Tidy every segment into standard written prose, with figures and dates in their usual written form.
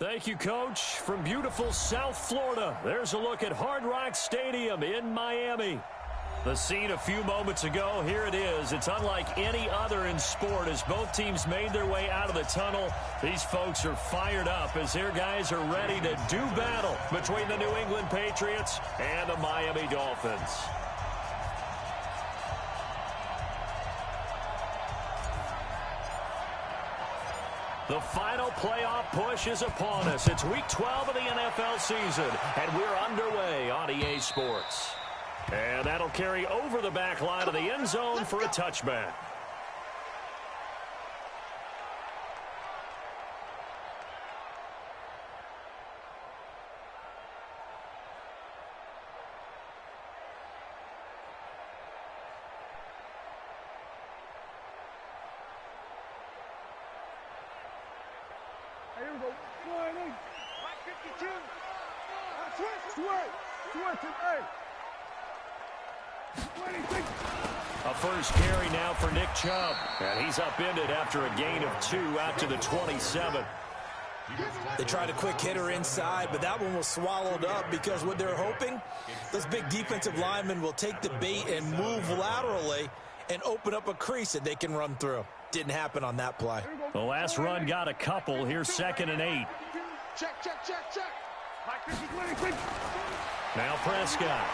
Thank you, Coach. From beautiful South Florida, there's a look at Hard Rock Stadium in Miami. The scene a few moments ago, here it is. It's unlike any other in sport as both teams made their way out of the tunnel. These folks are fired up as their guys are ready to do battle between the New England Patriots and the Miami Dolphins. The final playoff push is upon us. It's Week 12 of the NFL season, and we're underway on EA Sports. And that'll carry over the back line of the end zone for a touchback. Here we go. 52. A first carry now for Nick Chubb. And he's upended after a gain of 2 out to the 27. They tried a quick hitter inside, but that one was swallowed up because what they're hoping, those big defensive linemen will take the bait and move laterally and open up a crease that they can run through. Didn't happen on that play. The last run got a couple. Here's 2nd and 8. Check. Now Prescott.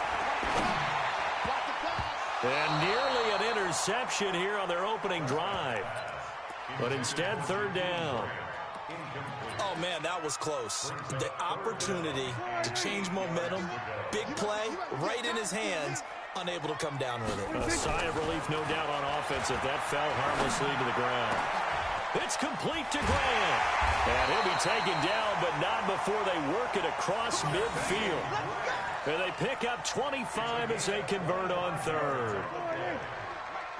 And nearly an interception here on their opening drive. But instead, 3rd down. Oh, man, that was close. The opportunity to change momentum, big play, right in his hands, unable to come down with it. A sigh of relief, no doubt, on offense if that fell harmlessly to the ground. It's complete to Grant. And he'll be taken down, but not before they work it across midfield. And they pick up 25 as they convert on 3rd.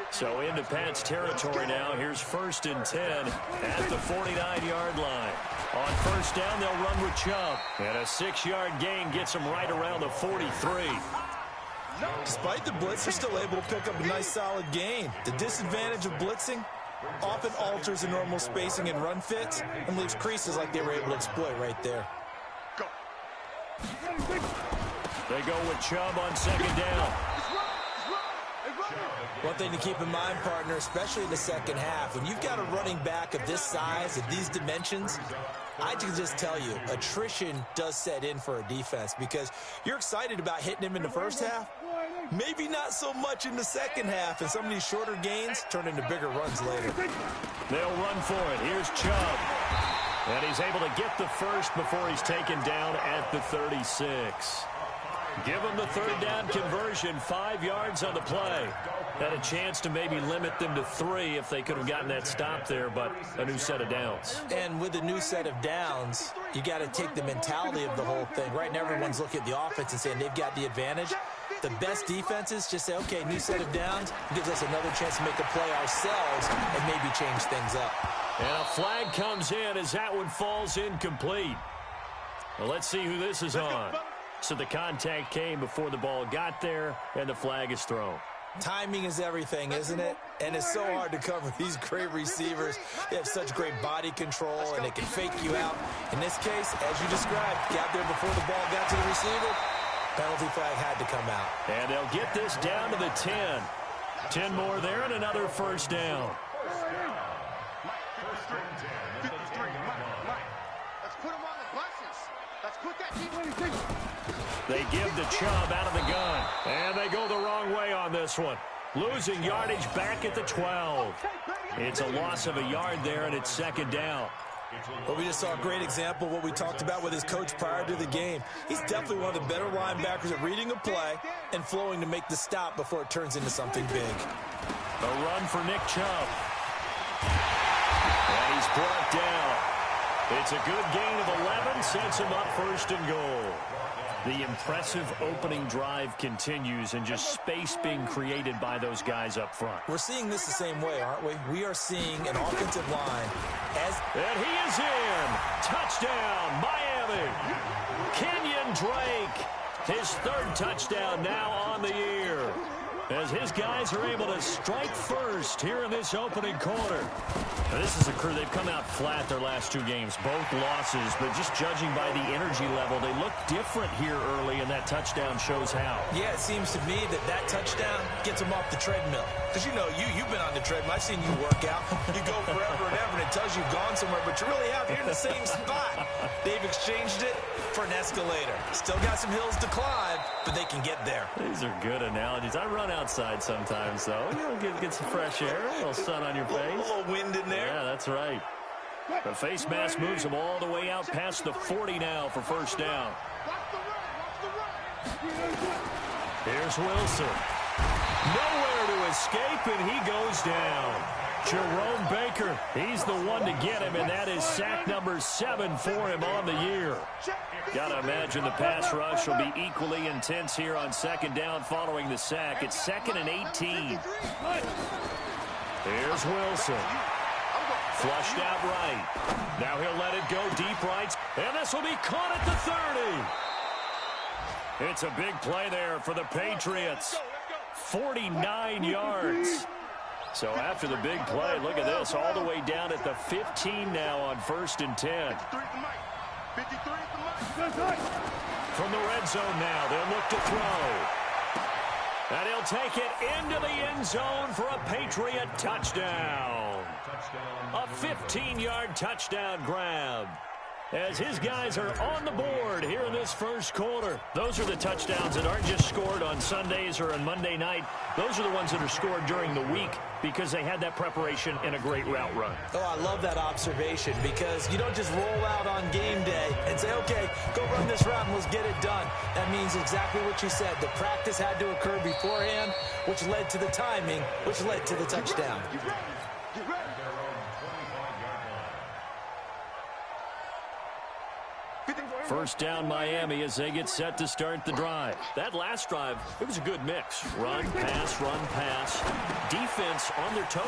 So into Pat's territory now. Here's 1st and 10 at the 49-yard line. On 1st down, they'll run with Chubb. And a 6-yard gain gets them right around the 43. Despite the blitz, they're still able to pick up a nice solid gain. The disadvantage of blitzing often alters the normal spacing and run fits and leaves creases like they were able to exploit right there. They go with Chubb on 2nd down. One thing to keep in mind, partner, especially in the second half, when you've got a running back of this size, of these dimensions, I can just tell you, attrition does set in for a defense because you're excited about hitting him in the first half, maybe not so much in the second half, and some of these shorter gains turn into bigger runs later. They'll run for it. Here's Chubb. And he's able to get the first before he's taken down at the 36. Give him the 3rd down conversion, 5 yards on the play. Had a chance to maybe limit them to 3 if they could have gotten that stop there, but a new set of downs. And with a new set of downs, you got to take the mentality of the whole thing. Right now, everyone's looking at the offense and saying they've got the advantage. The best defenses just say, okay, new set of downs gives us another chance to make a play ourselves and maybe change things up. And a flag comes in as that one falls incomplete. Well, let's see who this is on. So the contact came before the ball got there, and the flag is thrown. Timing is everything, isn't it? And it's so hard to cover these great receivers. They have such great body control, and they can fake you out. In this case, as you described, got there before the ball got to the receiver. Penalty flag had to come out. And they'll get this down to the 10. 10 more there and another 1st down. Let's put him on the buses. Let's put that defense. They give the Chubb out of the gun. And they go the wrong way on this one. Losing yardage back at the 12. It's a loss of a yard there, and it's 2nd down. But we just saw a great example of what we talked about with his coach prior to the game. He's definitely one of the better linebackers at reading a play and flowing to make the stop before it turns into something big. A run for Nick Chubb. And he's brought down. It's a good gain of 11, sets him up 1st and goal. The impressive opening drive continues and just space being created by those guys up front. We're seeing this the same way, aren't we? We are seeing an offensive line as... And he is in. Touchdown, Miami. Kenyon Drake. His 3rd touchdown now on the year. as his guys are able to strike first here in this opening quarter. Now, this is a crew, they've come out flat their last two games, both losses, but just judging by the energy level, they look different here early, and that touchdown shows how. Yeah, it seems to me that touchdown gets them off the treadmill. Because, you know, you've been on the treadmill. I've seen you work out. You go forever and ever, and it tells you you've gone somewhere, but you really have. You're in the same spot. They've exchanged it for an escalator. Still got some hills to climb, but they can get there. These are good analogies. I run outside sometimes, though. You know, get some fresh air, a little sun on your face. A little wind in there. Yeah, that's right. The face mask moves him all the way out past the 40 now for first down. Here's Wilson. Nowhere to escape, and he goes down. Jerome Baker, he's the one to get him, and that is sack number 7 for him on the year. Got to imagine the pass rush will be equally intense here on second down following the sack. It's 2nd and 18. Here's Wilson. Flushed out right. Now he'll let it go deep right, and this will be caught at the 30. It's a big play there for the Patriots. 49 yards. So after the big play, look at this, all the way down at the 15 now on 1st and 10. From the red zone now, they'll look to throw. And he'll take it into the end zone for a Patriot touchdown. A 15-yard touchdown grab, as his guys are on the board here in this first quarter. Those are the touchdowns that aren't just scored on Sundays or on Monday night. Those are the ones that are scored during the week because they had that preparation and a great route run. Oh, I love that observation, because you don't just roll out on game day and say, okay, go run this route and let's get it done. That means exactly what you said. The practice had to occur beforehand, which led to the timing, which led to the touchdown. First down Miami as they get set to start the drive. That last drive, it was a good mix. Run, pass. Defense on their toes.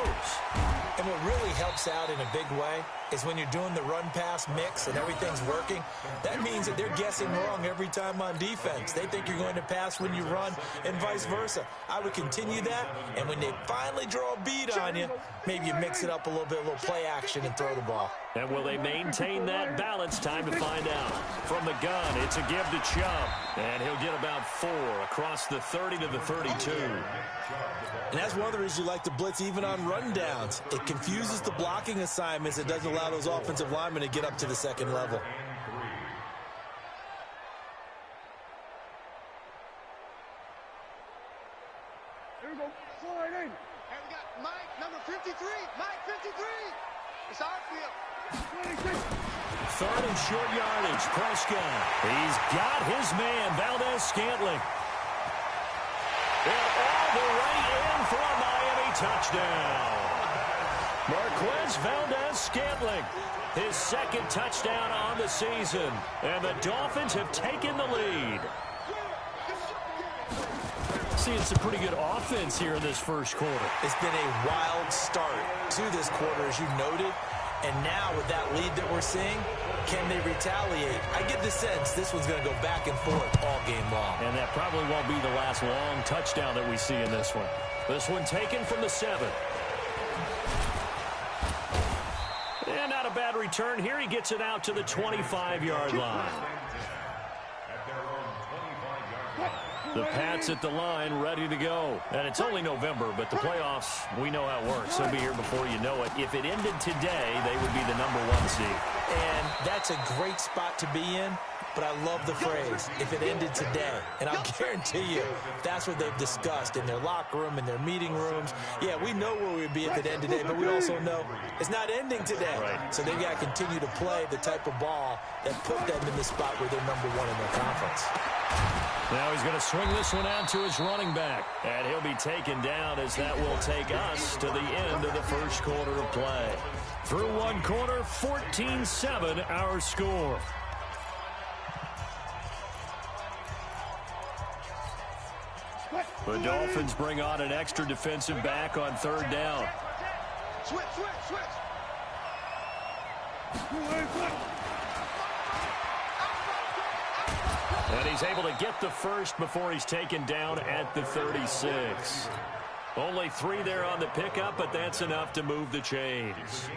And what really helps out in a big way is when you're doing the run-pass mix and everything's working, that means that they're guessing wrong every time on defense. They think you're going to pass when you run and vice versa. I would continue that, and when they finally draw a beat on you, maybe you mix it up a little bit, a little play action, and throw the ball. And will they maintain that balance? Time to find out. From the gun, it's a give to Chubb. And he'll get about 4 across the 30 to the 32. And that's one of the reasons you like to blitz even on rundowns. It confuses the blocking assignments. It doesn't allow those offensive linemen to get up to the second level. Here we go. Slide in. And we got Mike, number 53. Mike, 53. It's our field. 3rd and short yardage. Prescott. He's got his man, Valdez-Scantling. And all the way in for a Miami touchdown. Marquez Valdez-Scantling, his 2nd touchdown on the season. And the Dolphins have taken the lead. See, it's a pretty good offense here in this first quarter. It's been a wild start to this quarter, as you noted. And now with that lead that we're seeing, can they retaliate? I get the sense this one's going to go back and forth all game long. And that probably won't be the last long touchdown that we see in this one. This one taken from the 7. And not a bad return here. He gets it out to the 25-yard line. The Pats at the line, ready to go. And it's only November, but the playoffs, we know how it works. They'll be here before you know it. If it ended today, they would be the number 1 seed. And that's a great spot to be in, but I love the phrase, if it ended today. And I'll guarantee you, that's what they've discussed in their locker room, in their meeting rooms. Yeah, we know where we'd be if it ended today, but we also know it's not ending today. Right. So they've got to continue to play the type of ball that put them in the spot where they're number 1 in their conference. Now he's going to swing this one out to his running back. And he'll be taken down, as that will take us to the end of the first quarter of play. Through one quarter, 14-7 our score. The Dolphins bring on an extra defensive back on 3rd down. Switch. And he's able to get the first before he's taken down at the 36. Only 3 there on the pickup, but that's enough to move the chains.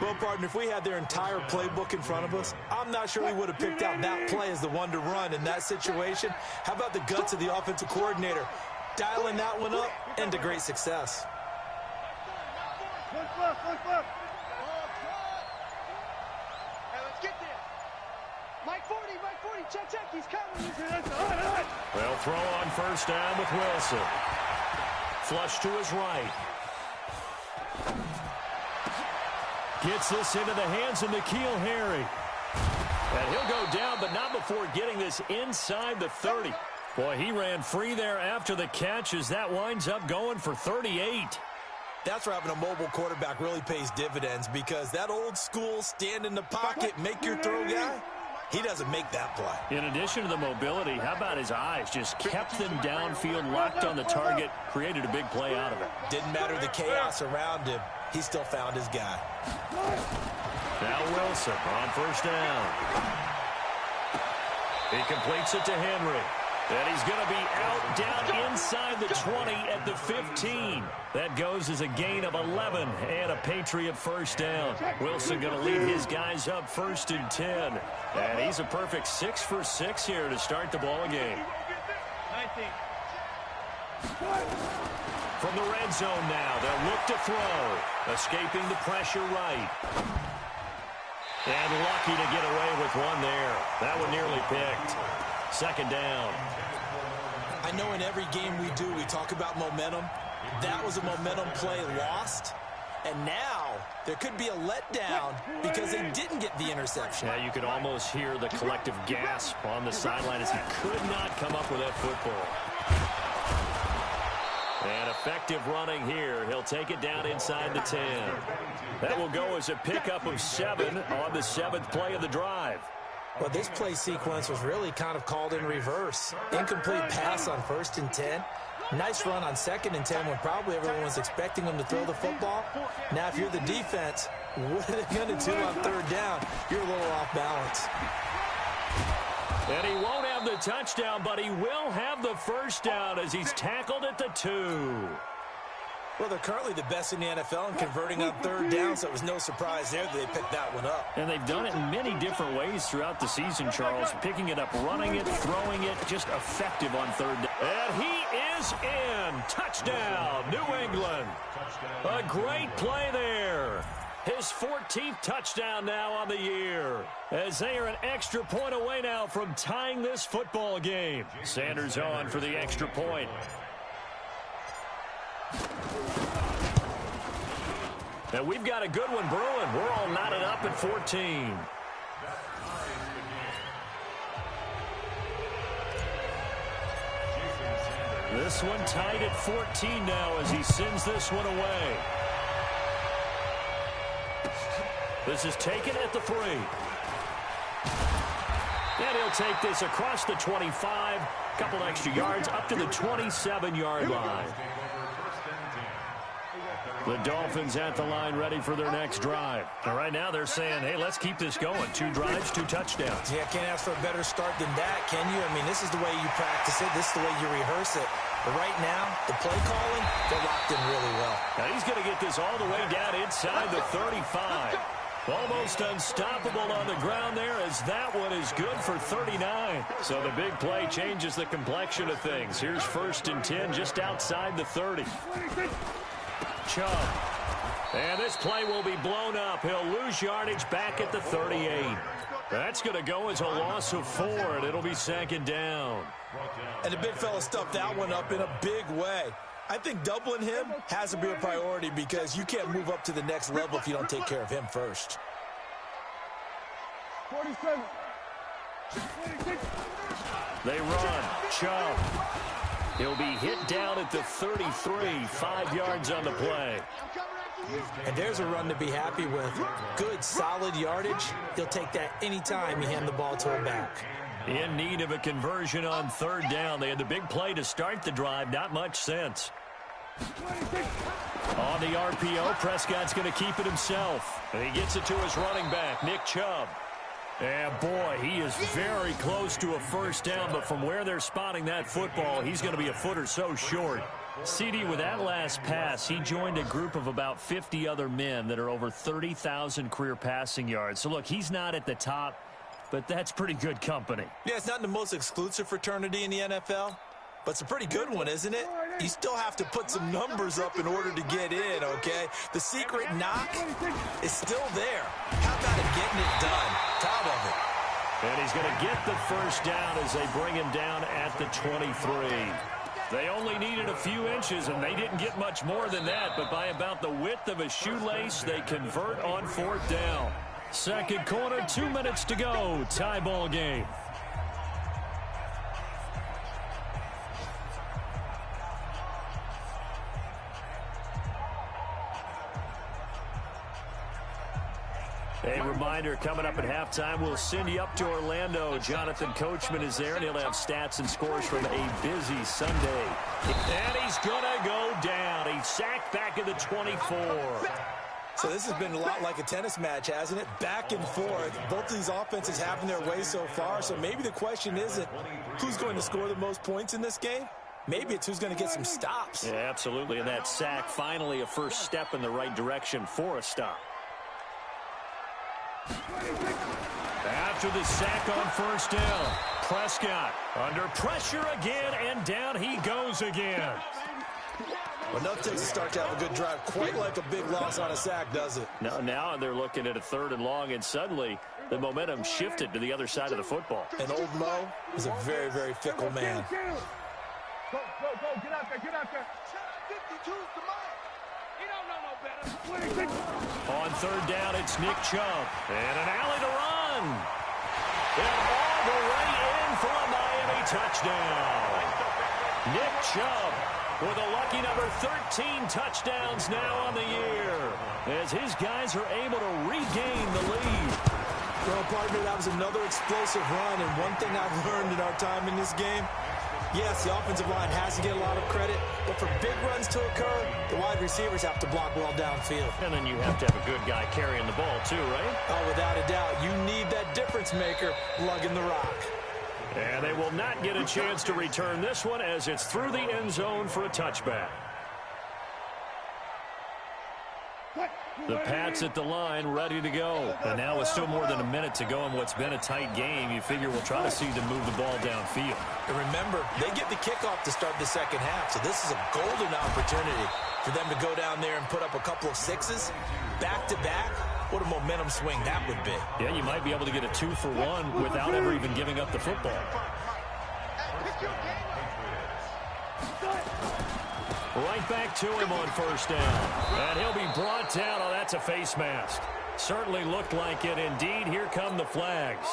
Well, partner, if we had their entire playbook in front of us, I'm not sure we would have picked out that play as the one to run in that situation. How about the guts of the offensive coordinator? Dialing that one up into great success. Look. Hey, let's get there. Mike 40, check. He's coming. They'll throw on first down with Wilson. Flush to his right. Gets this into the hands of N'Keal Harry. And he'll go down, but not before getting this inside the 30. Boy, he ran free there after the catch as that winds up going for 38. That's where having a mobile quarterback really pays dividends, because that old school stand in the pocket, make your throw guy, he doesn't make that play. In addition to the mobility, how about his eyes? Just kept them downfield, locked on the target, created a big play out of it. Didn't matter the chaos around him. He still found his guy. Now Wilson on first down. He completes it to Henry. And he's going to be out down inside the 20 at the 15. That goes as a gain of 11 and a Patriot first down. Wilson going to lead his guys up 1st and 10. And he's a perfect 6 for 6 here to start the ball game. 19. From the red zone now, they'll look to throw. Escaping the pressure right. And lucky to get away with one there. That one nearly picked. 2nd down. I know in every game we do, we talk about momentum. That was a momentum play lost. And now there could be a letdown because they didn't get the interception. Yeah, you could almost hear the collective gasp on the sideline as he could not come up with that football. And effective running here. He'll take it down inside the 10. That will go as a pickup of 7 on the 7th play of the drive. Well, this play sequence was really kind of called in reverse. Incomplete pass on 1st and 10. Nice run on 2nd and 10 when probably everyone was expecting him to throw the football. Now, if you're the defense, what are they going to do on 3rd down? You're a little off balance. And he won't have the touchdown, but he will have the first down as he's tackled at the 2. Well, they're currently the best in the NFL in converting on 3rd down, so it was no surprise there that they picked that one up. And they've done it in many different ways throughout the season, Charles. Picking it up, running it, throwing it, just effective on 3rd down. And he is in. Touchdown, New England. A great play there. His 14th touchdown now on the year, as they are an extra point away now from tying this football game. Sanders on for the extra point. And we've got a good one brewing. We're all knotted up at 14. This one tied at 14 now as he sends this one away. This is taken at the 3. And he'll take this across the 25. Couple extra yards up to the 27-yard line. The Dolphins at the line ready for their next drive. And right now they're saying, hey, let's keep this going. 2 drives, 2 touchdowns. Yeah, can't ask for a better start than that, can you? I mean, this is the way you practice it. This is the way you rehearse it. But right now, the play calling, they're locked in really well. Now he's going to get this all the way down inside the 35. Almost unstoppable on the ground there, as that one is good for 39. So the big play changes the complexion of things. Here's 1st and 10 just outside the 30. Chubb. And this play will be blown up. He'll lose yardage back at the 38. That's going to go as a loss of 4, and it'll be 2nd down. And the big fella stuffed that one up in a big way. I think doubling him has to be a priority because you can't move up to the next level if you don't take care of him first. 47. They run. Chubb. He'll be hit down at the 33, 5 yards on the play. And there's a run to be happy with. Good, solid yardage. He'll take that anytime you hand the ball to a back. In need of a conversion on 3rd down. They had the big play to start the drive. Not much sense. On the RPO, Prescott's going to keep it himself. And he gets it to his running back, Nick Chubb. And boy, he is very close to a first down, but from where they're spotting that football, he's going to be a foot or so short. CD, with that last pass, he joined a group of about 50 other men that are over 30,000 career passing yards. So, look, he's not at the top, but that's pretty good company. Yeah, it's not the most exclusive fraternity in the NFL, but it's a pretty good one, isn't it? You still have to put some numbers up in order to get in, okay? The secret knock is still there. How about it getting it done? Proud of it. And he's going to get the first down as they bring him down at the 23. They only needed a few inches, and they didn't get much more than that, but by about the width of a shoelace, they convert on fourth down. Second quarter, 2 minutes to go. Tie ball game. A reminder, coming up at halftime, we'll send you up to Orlando. Jonathan Coachman is there, and he'll have stats and scores from a busy Sunday. And he's going to go down. He's sacked back at the 24. So this has been a lot like a tennis match, hasn't it? Back and forth. Both of these offenses having their way so far. So maybe the question isn't who's going to score the most points in this game. Maybe it's who's going to get some stops. Yeah, absolutely. And that sack, finally a first step in the right direction for a stop. After the sack on first down, Prescott under pressure again, and down he goes again. Enough takes to start to have a good drive, quite like a big loss on a sack, does it? Now they're looking at a 3rd and long, and suddenly the momentum shifted to the other side of the football. And old Mo is a very, very fickle man. Go, get out there, get out there. 52's the mark. You don't know no better. On 3rd down, it's Nick Chubb. And an alley to run. And all the way in for a Miami touchdown. Nick Chubb with a lucky number 13 touchdowns now on the year, as his guys are able to regain the lead. Well, partner, that was another explosive run, and one thing I've learned in our time in this game, yes, the offensive line has to get a lot of credit, but for big runs to occur, the wide receivers have to block well downfield. And then you have to have a good guy carrying the ball too, right? Oh, without a doubt. You need that difference maker lugging the rock. And they will not get a chance to return this one as it's through the end zone for a touchback. The Pats at the line, ready to go. And now with still more than a minute to go in what's been a tight game, you figure we'll try to see them move the ball downfield. And remember, they get the kickoff to start the second half, so this is a golden opportunity for them to go down there and put up a couple of sixes back-to-back. What a momentum swing that would be. Yeah, you might be able to get a 2-for-1 without ever even giving up the football. Right back to him on first down. And he'll be brought down. Oh, that's a face mask. Certainly looked like it. Indeed, here come the flags.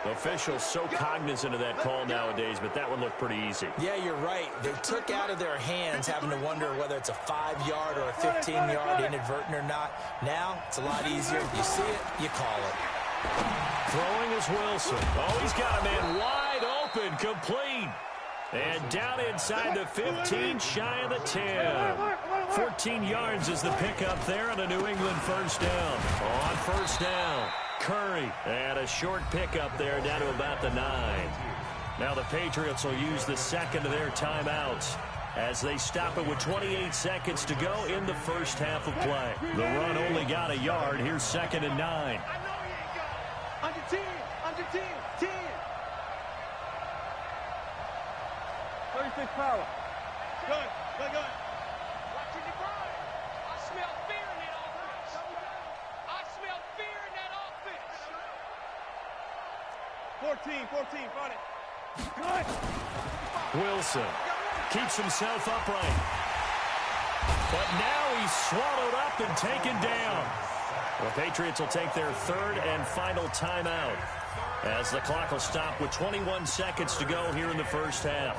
Officials so cognizant of that call nowadays, but that one looked pretty easy. Yeah, you're right. They took out of their hands having to wonder whether it's a 5-yard or a 15-yard inadvertent or not. Now, it's a lot easier. You see it, you call it. Throwing is Wilson. Oh, he's got a man wide open, complete. And down inside the 15, shy of the 10. 14 yards is the pickup there on a New England first down. On first down, Curry. And a short pickup there down to about the 9. Now the Patriots will use the second of their timeouts as they stop it with 28 seconds to go in the first half of play. The run only got a yard. Here's 2nd and 9. Under 10, under 10, 10. 36 power. Good. Watching the grind. I smell fear in that offense. I smell fear in that offense. 14, run it. Good. Wilson keeps himself upright. But now he's swallowed up and taken down. The Patriots will take their 3rd and final timeout as the clock will stop with 21 seconds to go here in the first half.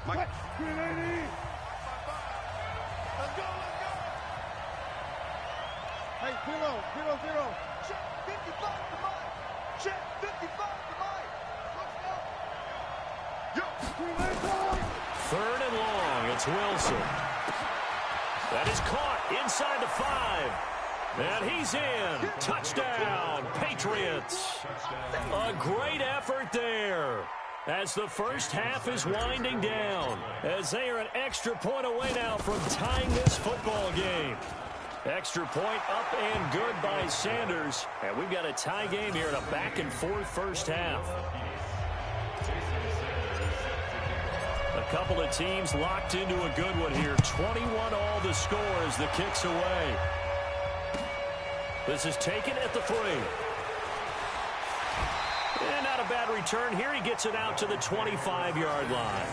Mike. Let's go. Hey, 0-0. Check 55 to Mike. Check 55 to Mike. Let's go. Yo. 3rd and long. It's Wilson. That is caught inside the 5. And he's in. Touchdown, Patriots. A great effort there as the first half is winding down, as they are an extra point away now from tying this football game. Extra point up and good by Sanders. And we've got a tie game here in a back-and-forth first half. A couple of teams locked into a good one here. 21-all the score as the kick's away. This is taken at the 3. And not a bad return here. He gets it out to the 25-yard line.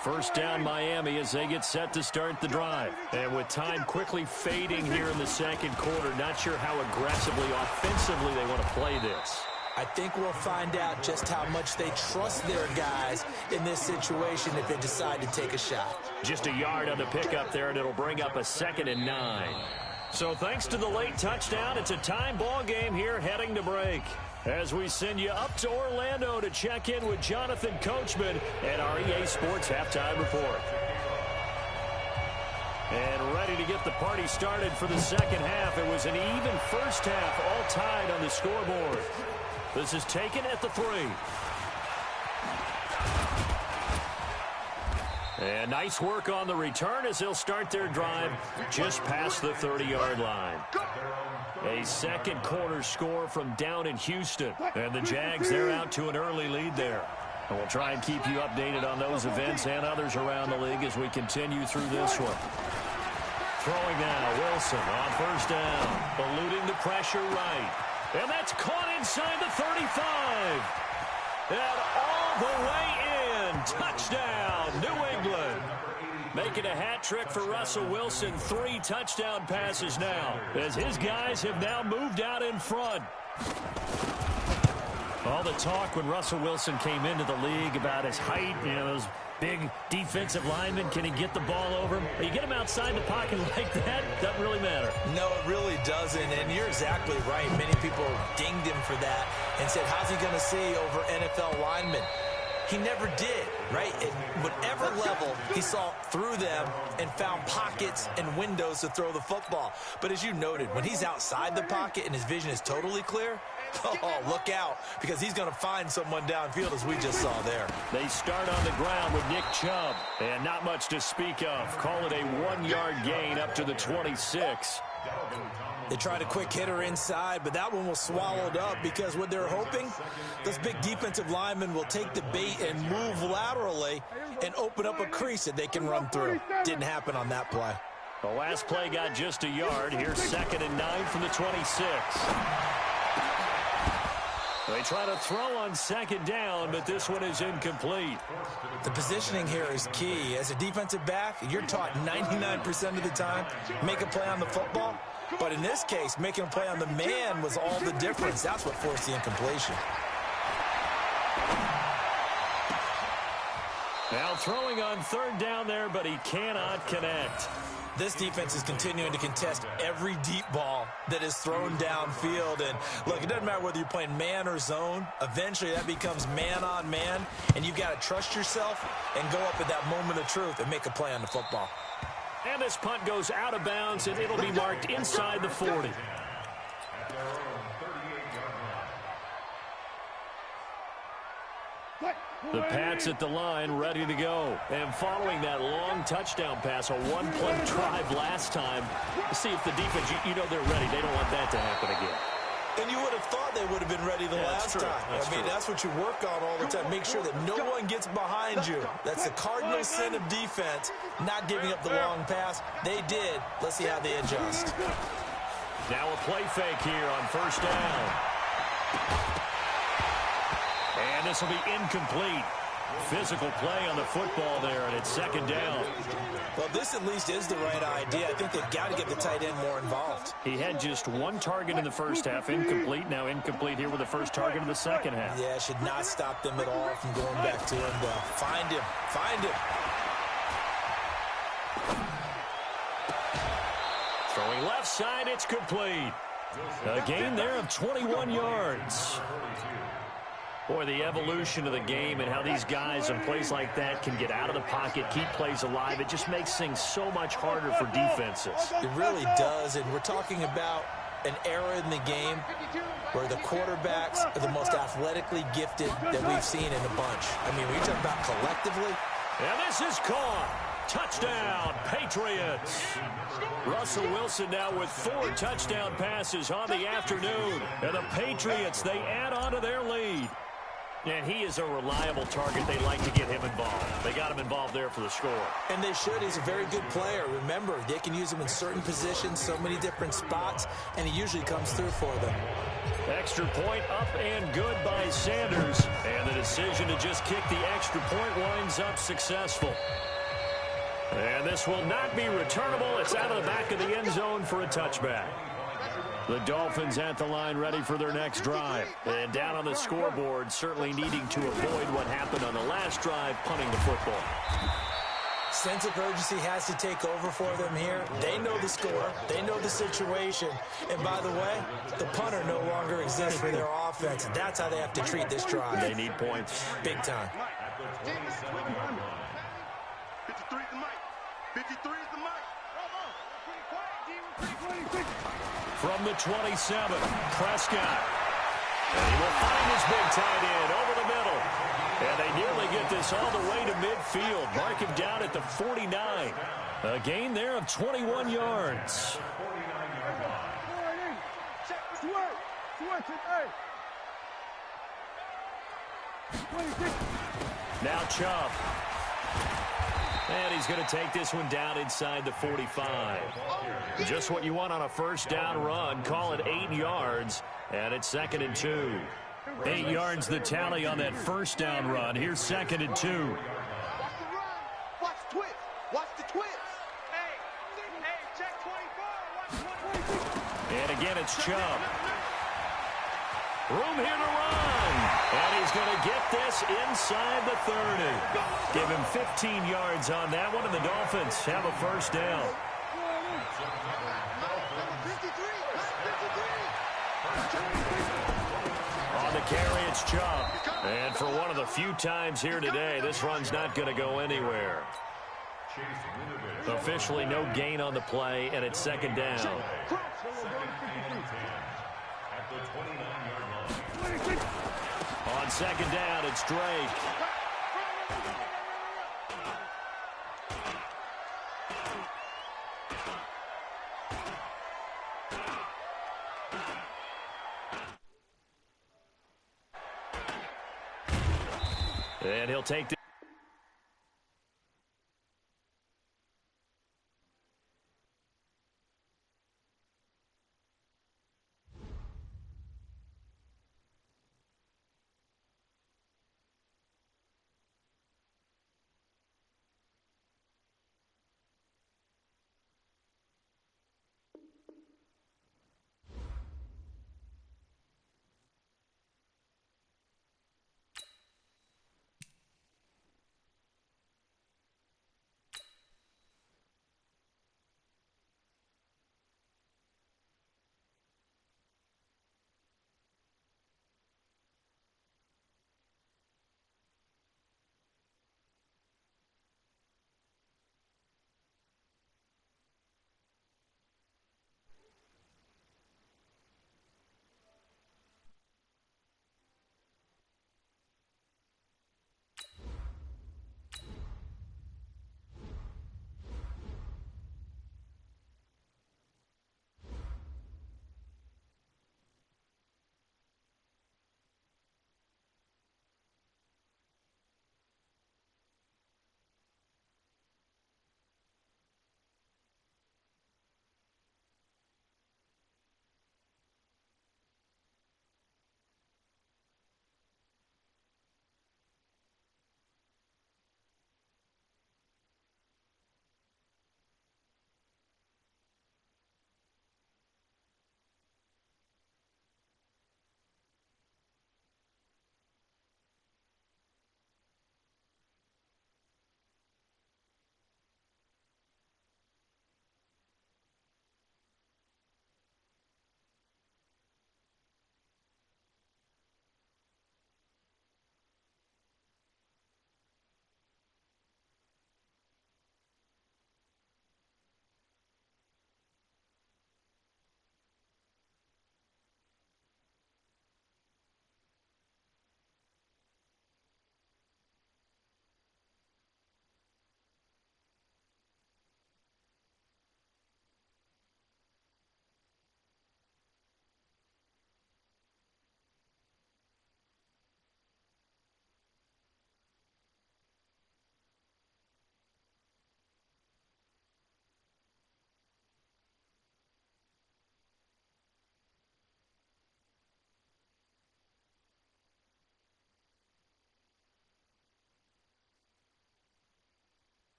First down, Miami, as they get set to start the drive. And with time quickly fading here in the second quarter, not sure how aggressively, offensively they want to play this. I think we'll find out just how much they trust their guys in this situation if they decide to take a shot. Just a yard on the pickup there, and it'll bring up a 2nd and 9. So thanks to the late touchdown, it's a time ball game here heading to break. As we send you up to Orlando to check in with Jonathan Coachman at our EA Sports Halftime Report. And ready to get the party started for the second half. It was an even first half, all tied on the scoreboard. This is taken at the 3. And nice work on the return as they'll start their drive just past the 30-yard line. A second quarter score from down in Houston. And the Jags, they're out to an early lead there. And we'll try and keep you updated on those events and others around the league as we continue through this one. Throwing now, Wilson on first down, eluding the pressure right. And that's caught inside the 35. And all the way in. Touchdown, New England. Making a hat trick for Russell Wilson. 3 touchdown passes now, as his guys have now moved out in front. All the talk when Russell Wilson came into the league about his height, those big defensive linemen, can he get the ball over him? You get him outside the pocket like that, doesn't really matter. No, it really doesn't, and you're exactly right. Many people dinged him for that and said, how's he going to see over NFL linemen? He never did, right? At whatever level, he saw through them and found pockets and windows to throw the football. But as you noted, when he's outside the pocket and his vision is totally clear, oh, look out, because he's going to find someone downfield, as we just saw there. They start on the ground with Nick Chubb, and not much to speak of. Call it a 1-yard gain up to the 26. They tried a quick hitter inside, but that one was swallowed up because what they're hoping, those big defensive linemen will take the bait and move laterally and open up a crease that they can run through. Didn't happen on that play. The last play got just a yard. Here's 2nd and 9 from the 26. They try to throw on 2nd down, but this one is incomplete. The positioning here is key. As a defensive back, you're taught 99% of the time, make a play on the football. But in this case, making a play on the man was all the difference. That's what forced the incompletion. Now throwing on 3rd down there, but he cannot connect. This defense is continuing to contest every deep ball that is thrown downfield. And, look, it doesn't matter whether you're playing man or zone. Eventually, that becomes man-on-man, and you've got to trust yourself and go up at that moment of truth and make a play on the football. And this punt goes out of bounds, and it'll be marked inside the 40. The Pats at the line, ready to go. And following that long touchdown pass, a 1-play drive last time, see if the defense, you know they're ready. They don't want that to happen again. And you would have thought they would have been ready the last time. That's what you work on all the time. Make sure that no one gets behind you. That's the cardinal sin of defense, not giving up the long pass. They did. Let's see how they adjust. Now a play fake here on 1st down. And this will be incomplete. Physical play on the football there, and it's 2nd down. Well, this at least is the right idea. I think they've got to get the tight end more involved. He had just 1 target in the first half, incomplete. Now incomplete here with the first target of the second half. Yeah, should not stop them at all from going back to him. Find him. Find him. Throwing left side, it's complete. A gain there of 21 yards. Boy, the evolution of the game and how these guys in plays like that can get out of the pocket, keep plays alive, it just makes things so much harder for defenses. It really does, and we're talking about an era in the game where the quarterbacks are the most athletically gifted that we've seen in a bunch. I mean, when you talk about collectively. And this is caught. Touchdown, Patriots. Russell Wilson now with 4 touchdown passes on the afternoon. And the Patriots, they add on to their lead. And he is a reliable target. They like to get him involved. They got him involved there for the score. And they should. He's a very good player. Remember, they can use him in certain positions, so many different spots, and he usually comes through for them. Extra point up and good by Sanders. And the decision to just kick the extra point winds up successful. And this will not be returnable. It's out of the back of the end zone for a touchback. The Dolphins at the line ready for their next drive. And down on the scoreboard, certainly needing to avoid what happened on the last drive, punting the football. Sense of urgency has to take over for them here. They know the score. They know the situation. And by the way, the punter no longer exists for their offense. That's how they have to treat this drive. They need points. Big time. 53 is the mic. 53 is the mic. From the 27, Prescott. And he will find his big tight end over the middle. And they nearly get this all the way to midfield. Mark him down at the 49. A gain there of 21 yards. Now Chubb. And he's going to take this one down inside the 45. Just what you want on a first down run. Call it 8 yards. And it's 2nd and 2. 8 yards the tally on that first down run. Here's 2nd and 2. Watch the run. Watch the twist. Watch the twist. Hey, check 24. Watch 24. And again, it's Chubb. Room here to run. And he's going to get this inside the 30. Give him 15 yards on that one, and the Dolphins have a first down. On the carry, it's Chubb. And for one of the few times here today, this run's not going to go anywhere. Officially no gain on the play, and it's 2nd down. On 2nd down, it's Drake. And he'll take this.